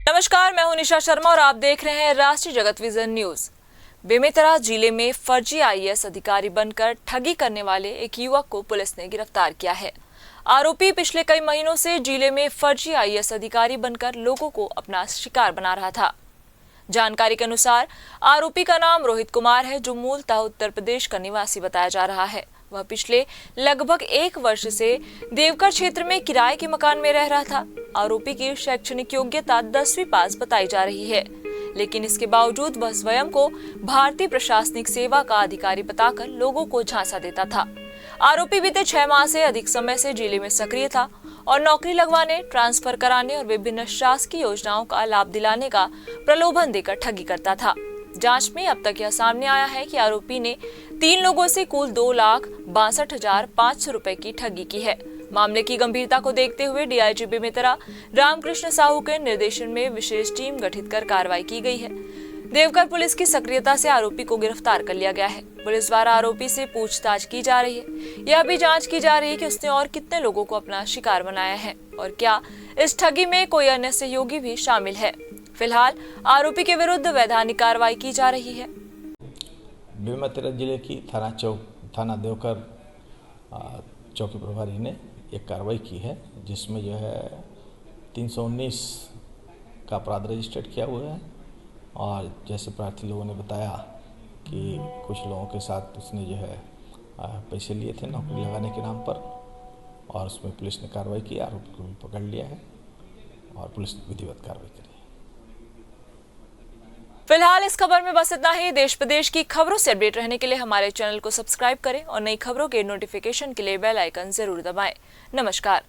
नमस्कार, मैं हूं निशा शर्मा और आप देख रहे हैं राष्ट्रीय जगत विजन न्यूज। बेमेतरा जिले में फर्जी आईएएस अधिकारी बनकर ठगी करने वाले एक युवक को पुलिस ने गिरफ्तार किया है। आरोपी पिछले कई महीनों से जिले में फर्जी आईएएस अधिकारी बनकर लोगों को अपना शिकार बना रहा था। जानकारी के अनुसार आरोपी का नाम रोहित कुमार है, जो मूलतः उत्तर प्रदेश का निवासी बताया जा रहा है। वह पिछले लगभग 1 वर्ष से देवकर क्षेत्र में किराए के मकान में रह रहा था। आरोपी की शैक्षणिक योग्यता 10वीं पास बताई जा रही है, लेकिन इसके बावजूद वह स्वयं को भारतीय प्रशासनिक सेवा का अधिकारी बताकर लोगों को झांसा देता था। आरोपी बीते 6 माह से अधिक समय से जिले में सक्रिय था और नौकरी लगवाने, ट्रांसफर कराने और विभिन्न शासकीय योजनाओं का लाभ दिलाने का प्रलोभन देकर ठगी करता था। जांच में अब तक यह सामने आया है कि आरोपी ने 3 लोगों से कुल 2,62,500 रुपए की ठगी की है। मामले की गंभीरता को देखते हुए डीआईजी बेमेतरा रामकृष्ण साहू के निर्देशन में विशेष टीम गठित कर कार्रवाई की गई है। देवकर पुलिस की सक्रियता से आरोपी को गिरफ्तार कर लिया गया है। पुलिस द्वारा आरोपी से पूछताछ की जा रही है। यह भी जांच की जा रही है कि उसने और कितने लोगों को अपना शिकार बनाया है और क्या इस ठगी में कोई अन्य सहयोगी भी शामिल है। फिलहाल आरोपी के विरुद्ध वैधानिक कार्रवाई की जा रही है। बेमेतरा जिले की थाना देवकर चौकी प्रभारी ने एक कार्रवाई की है, जिसमें जो है 319 का अपराध रजिस्टर्ड किया हुआ है। और जैसे प्रार्थी लोगों ने बताया कि कुछ लोगों के साथ उसने जो है पैसे लिए थे नौकरी लगाने के नाम पर, और उसमें पुलिस ने कार्रवाई की, आरोपी को भी पकड़ लिया है और पुलिस ने विधिवत कार्रवाई करी है। फिलहाल इस खबर में बस इतना ही। देश प्रदेश की खबरों से अपडेट रहने के लिए हमारे चैनल को सब्सक्राइब करें और नई खबरों के नोटिफिकेशन के लिए बेल आइकन जरूर दबाएं। नमस्कार।